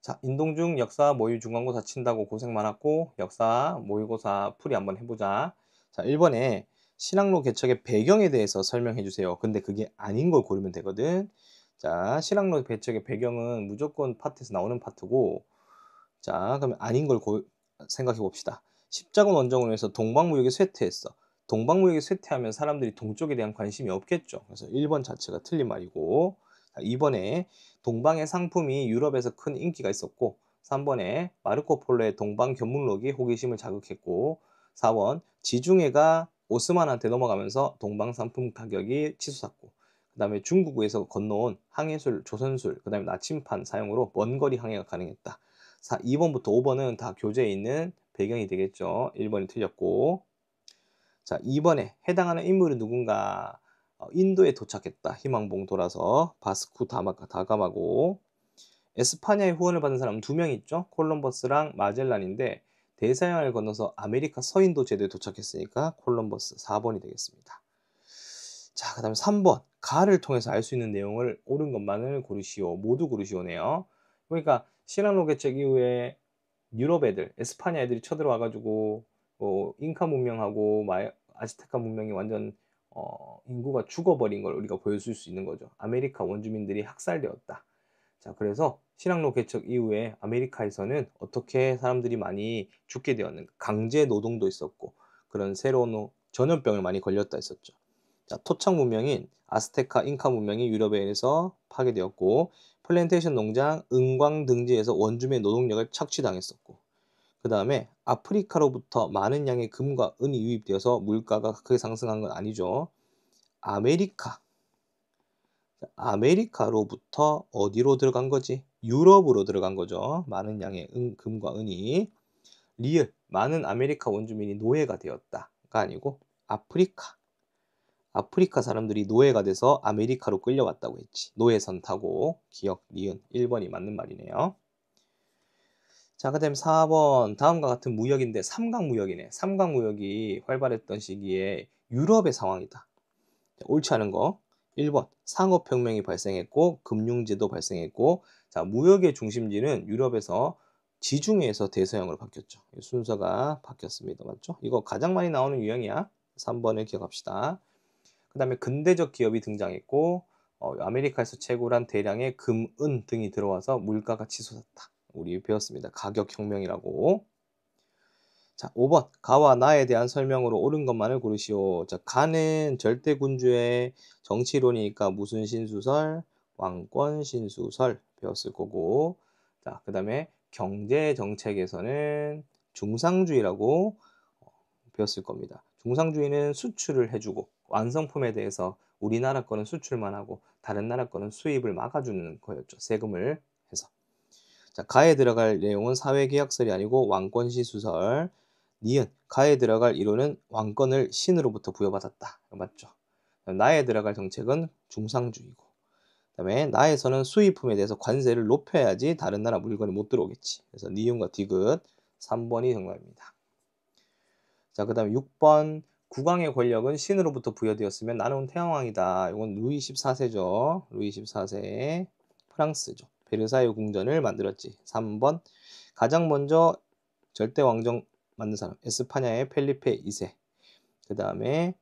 자, 인동중 역사 모의 중간고사 친다고 고생 많았고 역사 모의고사 풀이 한번 해보자. 자, 1번에 신학로 개척의 배경에 대해서 설명해 주세요. 근데 그게 아닌 걸 고르면 되거든. 자, 신학로 개척의 배경은 무조건 파트에서 나오는 파트고, 자, 그러면 아닌 걸 생각해 봅시다. 십자군 원정을 위해서 동방무역에 쇠퇴했어. 동방무역에 쇠퇴하면 사람들이 동쪽에 대한 관심이 없겠죠. 그래서 1번 자체가 틀린 말이고, 자, 2번에 동방의 상품이 유럽에서 큰 인기가 있었고, 3번에 마르코 폴로의 동방 견문록이 호기심을 자극했고, 4번 지중해가 오스만한테 넘어가면서 동방 상품 가격이 치솟았고, 그 다음에 중국에서 건너온 항해술, 조선술, 그 다음에 나침판 사용으로 먼 거리 항해가 가능했다. 2번부터 5번은 다 교재에 있는 배경이 되겠죠. 1번이 틀렸고, 자, 2번에 해당하는 인물은 누군가? 인도에 도착했다. 희망봉 돌아서 바스쿠 다가마고. 에스파냐의 후원을 받은 사람은 2명 있죠. 콜럼버스랑 마젤란인데 대서양을 건너서 아메리카 서인도 제도에 도착했으니까 콜럼버스 4번이 되겠습니다. 자, 그 다음에 3번 가를 통해서 알 수 있는 내용을 옳은 것만을 고르시오. 모두 고르시오네요. 그러니까 신라로 개척 이후에 유럽 애들, 에스파냐 애들이 쳐들어와가지고 잉카 문명하고 아즈테카 문명이 완전 인구가 죽어버린 걸 우리가 보여줄 수 있는 거죠. 아메리카 원주민들이 학살되었다. 자, 그래서 신학로 개척 이후에 아메리카에서는 어떻게 사람들이 많이 죽게 되었는가. 강제 노동도 있었고 그런 새로운 전염병을 많이 걸렸다 했었죠. 자, 토착 문명인 아스테카 잉카 문명이 유럽에 의해서 파괴되었고 플랜테이션 농장 은광 등지에서 원주민의 노동력을 착취당했었고, 그 다음에 아프리카로부터 많은 양의 금과 은이 유입되어서 물가가 크게 상승한 건 아니죠. 아메리카로부터 어디로 들어간 거지? 유럽으로 들어간 거죠. 많은 양의 금과 은이. 리을, 많은 아메리카 원주민이 노예가 되었다가 아니고 아프리카 사람들이 노예가 돼서 아메리카로 끌려왔다고 했지. 노예선 타고. 기억, 니은 1번이 맞는 말이네요. 자, 그 다음 4번 다음과 같은 무역인데 삼각무역이네. 삼각무역이 활발했던 시기에 유럽의 상황이다. 자, 옳지 않은 거 1번 상업혁명이 발생했고 금융제도 발생했고, 자, 무역의 중심지는 유럽에서 지중해에서 대서양으로 바뀌었죠. 순서가 바뀌었습니다. 맞죠? 이거 가장 많이 나오는 유형이야. 3번을 기억합시다. 그 다음에 근대적 기업이 등장했고 아메리카에서 채굴한 대량의 금, 은 등이 들어와서 물가가 치솟았다. 우리 배웠습니다. 가격혁명이라고. 자, 5번 가와 나에 대한 설명으로 옳은 것만을 고르시오. 자, 가는 절대군주의 정치론이니까 무슨 신수설? 왕권 신수설 배웠을 거고, 자, 그 다음에 경제정책에서는 중상주의라고 배웠을 겁니다. 중상주의는 수출을 해주고 완성품에 대해서 우리나라 거는 수출만 하고 다른 나라 거는 수입을 막아주는 거였죠. 세금을 해서. 자, 가에 들어갈 내용은 사회계약설이 아니고 왕권시수설. 니은 가에 들어갈 이론은 왕권을 신으로부터 부여받았다. 맞죠? 나에 들어갈 정책은 중상주의고, 그다음에 나에서는 수입품에 대해서 관세를 높여야지 다른 나라 물건이 못 들어오겠지. 그래서 니은과 디귿 3번이 정답입니다. 자, 그 다음에 6번 국왕의 권력은 신으로부터 부여되었으면 나는 태양왕이다. 이건 루이 14세죠. 루이 14세 프랑스죠. 베르사유 궁전을 만들었지. 3번 가장 먼저 절대 왕정 만든 사람 에스파냐의 펠리페 2세. 그 다음에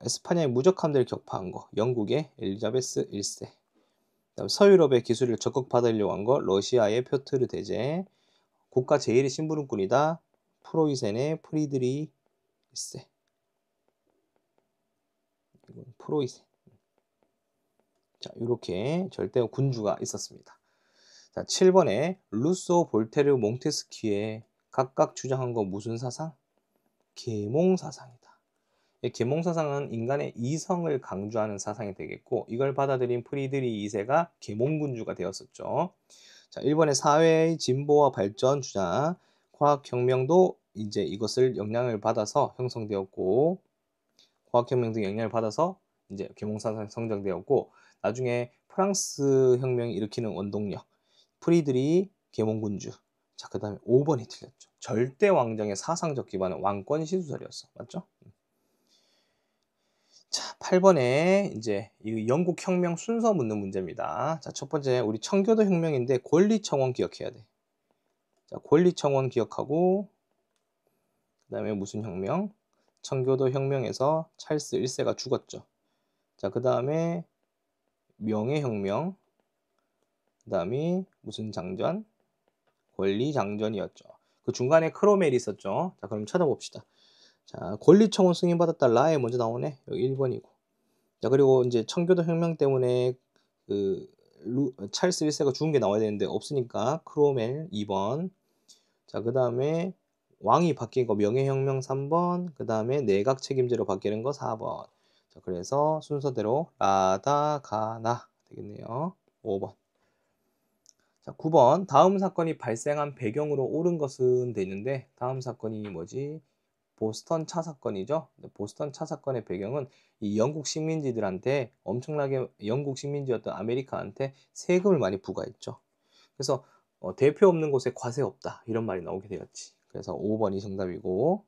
에스파냐의 무적함대를 격파한 거 영국의 엘리자베스 1세. 그다음 서유럽의 기술을 적극 받으려고 한 거 러시아의 표트르 대제. 국가 제1의 심부름꾼이다. 프로이센의 프리드리 1세. 이건 프로이센. 자, 이렇게 절대 군주가 있었습니다. 자, 7번에 루소, 볼테르, 몽테스키에 각각 주장한 거 무슨 사상? 계몽사상이다. 계몽사상은 인간의 이성을 강조하는 사상이 되겠고, 이걸 받아들인 프리드리 2세가 계몽군주가 되었었죠. 자, 1번의 사회의 진보와 발전 주장, 과학혁명도 이제 이것을 영향을 받아서 형성되었고, 과학혁명 등 영향을 받아서 이제 계몽사상이 성장되었고, 나중에 프랑스 혁명이 일으키는 원동력, 프리드리 계몽군주. 자, 그 다음에 5번이 틀렸죠. 절대 왕정의 사상적 기반은 왕권 시수설이었어. 맞죠? 자, 8번에 이제 이 영국 혁명 순서 묻는 문제입니다. 자, 첫 번째 우리 청교도 혁명인데 권리청원 기억해야 돼. 자, 권리청원 기억하고 그다음에 무슨 혁명? 청교도 혁명에서 찰스 1세가 죽었죠. 자, 그다음에 명예혁명. 그다음이 무슨 장전? 권리장전이었죠. 그 중간에 크로멜이 있었죠. 자, 그럼 찾아봅시다. 자, 권리청원 승인받았다. 라에 먼저 나오네. 여기 1번이고. 자, 그리고 이제 청교도 혁명 때문에 그 찰스 1세가 죽은 게 나와야 되는데 없으니까 크로멜 2번. 자, 그다음에 왕이 바뀐 거 명예혁명 3번. 그다음에 내각 책임제로 바뀌는 거 4번. 자, 그래서 순서대로 라다 가나 되겠네요. 5번. 자, 9번. 다음 사건이 발생한 배경으로 옳은 것은 돼 있는데 다음 사건이 뭐지? 보스턴 차 사건이죠. 보스턴 차 사건의 배경은 이 영국 식민지들한테 엄청나게 영국 식민지였던 아메리카한테 세금을 많이 부과했죠. 그래서 대표 없는 곳에 과세 없다 이런 말이 나오게 되었지. 그래서 5번이 정답이고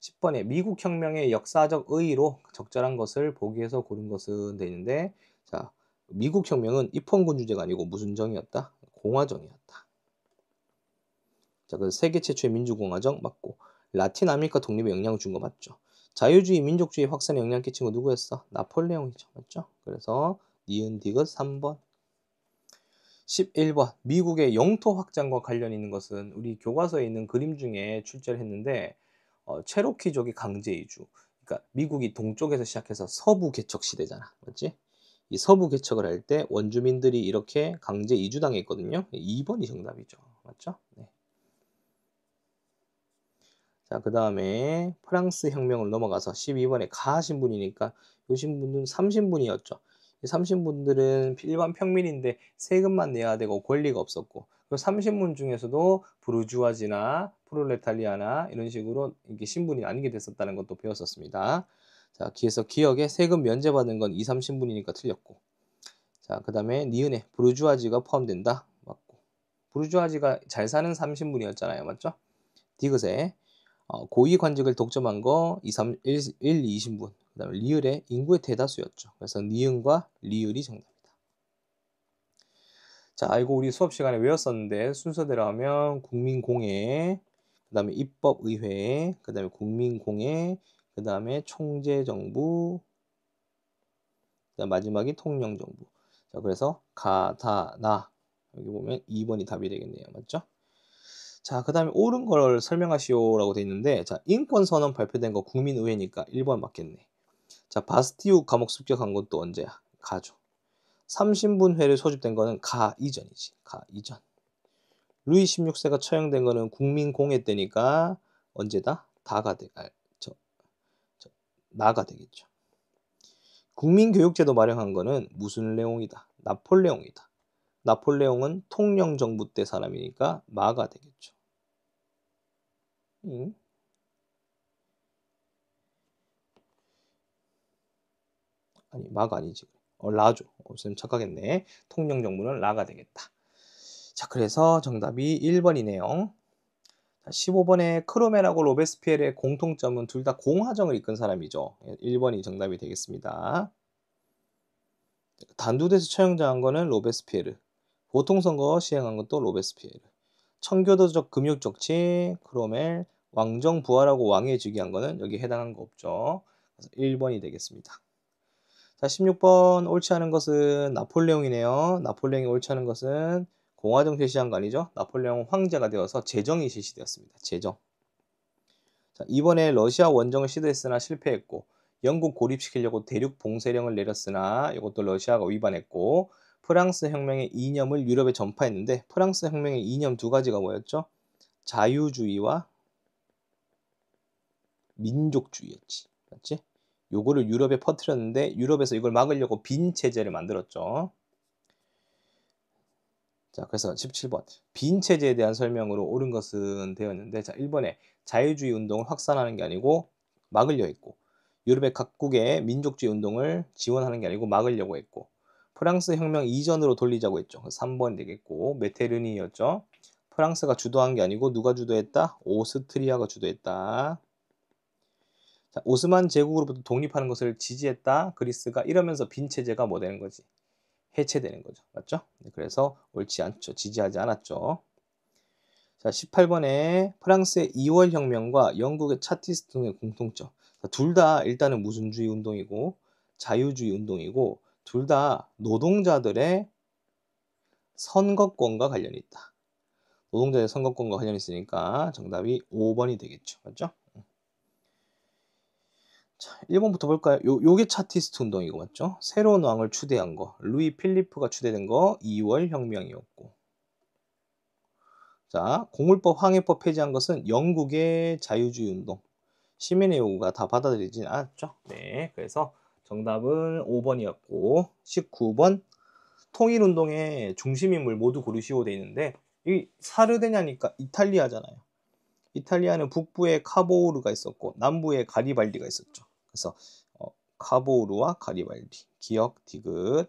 10번에 미국 혁명의 역사적 의의로 적절한 것을 보기 위해서 고른 것은 돼 있는데 자, 미국 혁명은 입헌군 주제가 아니고 무슨 정이었다? 공화정이었다. 자, 그래서 세계 최초의 민주공화정 맞고 라틴 아메리카 독립에 영향을 준 거 맞죠? 자유주의, 민족주의 확산에 영향 끼친 거 누구였어? 나폴레옹이죠. 맞죠? 그래서 니은 디귿 3번. 11번. 미국의 영토 확장과 관련 있는 것은 우리 교과서에 있는 그림 중에 출제를 했는데 체로키족이 강제 이주. 그러니까 미국이 동쪽에서 시작해서 서부 개척 시대잖아. 맞지? 이 서부 개척을 할 때 원주민들이 이렇게 강제 이주당했거든요. 2번이 정답이죠. 맞죠? 네. 자, 그 다음에 프랑스 혁명을 넘어가서 12번에 가 신분이니까 요 신분은 3신분이었죠. 이 3신분들은 일반 평민인데 세금만 내야 되고 권리가 없었고 그 3신분 중에서도 부르주아지나 프롤레타리아나 이런 식으로 이게 신분이 나뉘게 됐었다는 것도 배웠었습니다. 자, 그래서 기억에 세금 면제받은 건 2, 3신분이니까 틀렸고 자, 그 다음에 니은에 부르주아지가 포함된다. 맞고 부르주아지가 잘 사는 3신분이었잖아요. 맞죠? 디귿에 고위 관직을 독점한 거 2, 3, 1, 2신분. 그 다음에 리을의 인구의 대다수였죠. 그래서 니은과 리을이 정답이다. 자, 이거 우리 수업 시간에 외웠었는데 순서대로 하면 국민공회, 그 다음에 입법의회, 그 다음에 국민공회, 그 다음에 총재정부, 그 다음 마지막이 통령정부. 자, 그래서 가, 다, 나. 여기 보면 2번이 답이 되겠네요. 맞죠? 자, 그 다음에 옳은 걸 설명하시오라고 돼 있는데 자, 인권선언 발표된 거 국민의회니까 1번 맞겠네. 자, 바스티유 감옥 습격한 건 또 언제야? 가죠. 3신분회를 소집된 거는 가 이전이지. 가 이전. 루이 16세가 처형된 거는 국민공회 때니까 언제다? 다가 돼. 나가 되겠죠. 국민교육제도 마련한 거는 무슨 레옹이다? 나폴레옹이다. 나폴레옹은 통령정부 때 사람이니까 마가 되겠죠. 아니, 마가 아니지. 라죠. 선생님 착각했네. 통령정부는 라가 되겠다. 자, 그래서 정답이 1번이네요. 15번에 크로멜하고 로베스피에르의 공통점은 둘 다 공화정을 이끈 사람이죠. 1번이 정답이 되겠습니다. 단두대에서 처형당한 거는 로베스피에르. 보통선거 시행한 것도 로베스피에르. 청교도적 금욕정치 크로멜. 왕정 부활하고 왕위에 즉위한 거는 여기 해당한 거 없죠. 그래서 1번이 되겠습니다. 자, 16번 옳지 않은 것은 나폴레옹이네요. 나폴레옹이 옳지 않은 것은 공화정 실시한 거 아니죠? 나폴레옹 황제가 되어서 제정이 실시되었습니다. 제정. 자, 이번에 러시아 원정을 시도했으나 실패했고 영국 고립시키려고 대륙 봉쇄령을 내렸으나 이것도 러시아가 위반했고 프랑스 혁명의 이념을 유럽에 전파했는데 프랑스 혁명의 이념 두 가지가 뭐였죠? 자유주의와 민족주의였지. 맞지? 요거를 유럽에 퍼뜨렸는데 유럽에서 이걸 막으려고 빈 체제를 만들었죠. 자, 그래서 17번 빈 체제에 대한 설명으로 옳은 것은 되었는데 자, 1번에 자유주의 운동을 확산하는 게 아니고 막으려 했고 유럽의 각국의 민족주의 운동을 지원하는 게 아니고 막으려고 했고 프랑스 혁명 이전으로 돌리자고 했죠. 3번이 되겠고 메테르니였죠. 프랑스가 주도한 게 아니고 누가 주도했다? 오스트리아가 주도했다. 자, 오스만 제국으로부터 독립하는 것을 지지했다. 그리스가 이러면서 빈 체제가 뭐 되는 거지? 해체되는 거죠. 맞죠? 네, 그래서 옳지 않죠. 지지하지 않았죠. 자, 18번에 프랑스의 2월 혁명과 영국의 차티스트 등의 공통점. 둘 다 일단은 무슨주의 운동이고 자유주의 운동이고 둘 다 노동자들의 선거권과 관련이 있다. 노동자의 선거권과 관련이 있으니까 정답이 5번이 되겠죠. 맞죠? 자, 1번부터 볼까요? 요게 차티스트 운동이고 맞죠? 새로운 왕을 추대한 거. 루이 필리프가 추대된 거 2월 혁명이었고. 자, 공물법 황해법 폐지한 것은 영국의 자유주의 운동. 시민의 요구가 다 받아들이진 않았죠. 네, 그래서 정답은 5번이었고 19번 통일운동의 중심인물 모두 고르시오 돼 있는데 이 사르데냐니까 이탈리아잖아요. 이탈리아는 북부에 카보우르가 있었고 남부에 가리발디가 있었죠. 그래서 카보우르와 가리발디 기억 디귿.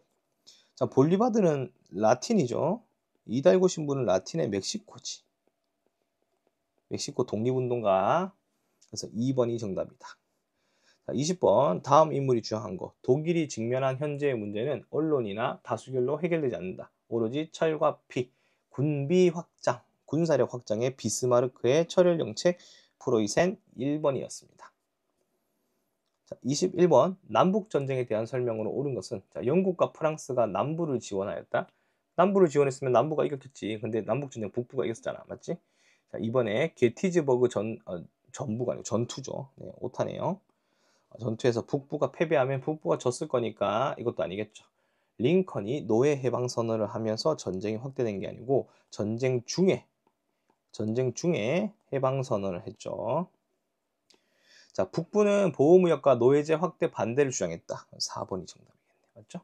자, 볼리바드는 라틴이죠. 이달고 신부는 라틴의 멕시코지. 멕시코 독립운동가. 그래서 2번이 정답이다. 자, 20번 다음 인물이 주장한 거. 독일이 직면한 현재의 문제는 언론이나 다수결로 해결되지 않는다. 오로지 철과 피, 군비 확장, 군사력 확장의 비스마르크의 철혈 정책 프로이센 1번이었습니다. 자, 21번 남북 전쟁에 대한 설명으로 옳은 것은 자, 영국과 프랑스가 남부를 지원하였다. 남부를 지원했으면 남부가 이겼겠지. 근데 남북 전쟁 북부가 이겼잖아. 맞지? 자, 이번에 게티즈버그 전부가 아니고 전투죠. 네, 오타네요. 전투에서 북부가 패배하면 북부가 졌을 거니까 이것도 아니겠죠. 링컨이 노예 해방 선언을 하면서 전쟁이 확대된 게 아니고 전쟁 중에 해방 선언을 했죠. 자, 북부는 보호무역과 노예제 확대 반대를 주장했다. 4번이 정답이겠네. 맞죠?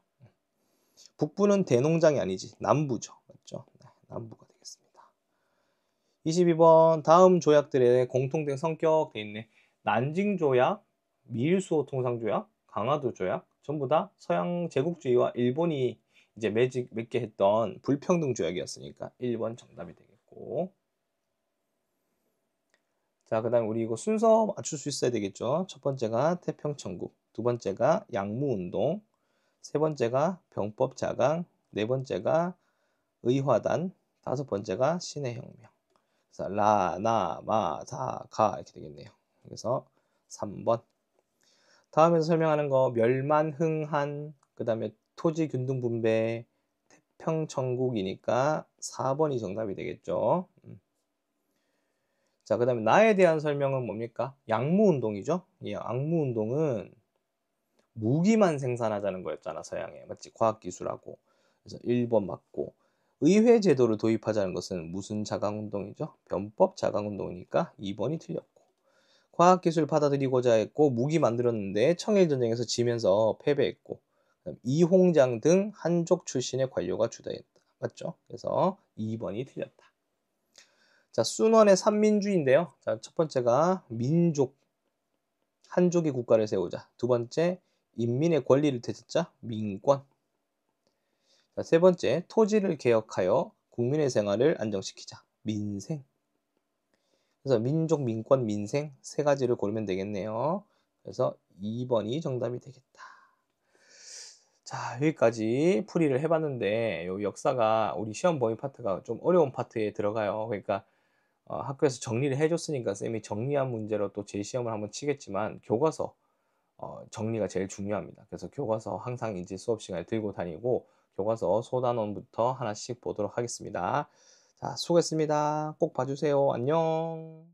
북부는 대농장이 아니지. 남부죠. 맞죠? 네, 남부가 되겠습니다. 22번 다음 조약들의 공통된 성격 돼 있네. 난징 조약, 미일수호 통상조약, 강화도 조약 전부 다 서양 제국주의와 일본이 이제 맺게 했던 불평등 조약이었으니까 1번 정답이 되겠고. 자, 그 다음에 우리 이거 순서 맞출 수 있어야 되겠죠. 첫 번째가 태평천국, 두 번째가 양무운동, 세 번째가 병법 자강, 네 번째가 의화단, 다섯 번째가 신의 혁명. 그래서 라, 나, 마, 사, 가 이렇게 되겠네요. 그래서 3번. 다음에서 설명하는 거 멸만흥한, 그 다음에 토지 균등 분배, 태평천국이니까 4번이 정답이 되겠죠. 자, 그 다음에 나에 대한 설명은 뭡니까? 양무운동이죠. 이 양무운동은 무기만 생산하자는 거였잖아, 서양에. 맞지? 과학기술하고. 그래서 1번 맞고. 의회 제도를 도입하자는 것은 무슨 자강운동이죠? 변법 자강운동이니까 2번이 틀렸고. 과학기술 받아들이고자 했고 무기 만들었는데 청일전쟁에서 지면서 패배했고 이홍장 등 한족 출신의 관료가 주도했다. 맞죠? 그래서 2번이 틀렸다. 자, 순원의 삼민주의인데요. 자, 첫 번째가 민족, 한족의 국가를 세우자. 두 번째, 인민의 권리를 되찾자. 민권. 자, 세 번째, 토지를 개혁하여 국민의 생활을 안정시키자. 민생. 그래서 민족, 민권, 민생 세 가지를 고르면 되겠네요. 그래서 2번이 정답이 되겠다. 자, 여기까지 풀이를 해봤는데 요 역사가 우리 시험 범위 파트가 좀 어려운 파트에 들어가요. 그러니까 학교에서 정리를 해줬으니까 쌤이 정리한 문제로 또 재시험을 한번 치겠지만 교과서 정리가 제일 중요합니다. 그래서 교과서 항상 이제 수업 시간에 들고 다니고 교과서 소단원부터 하나씩 보도록 하겠습니다. 자, 수고했습니다. 꼭 봐주세요. 안녕.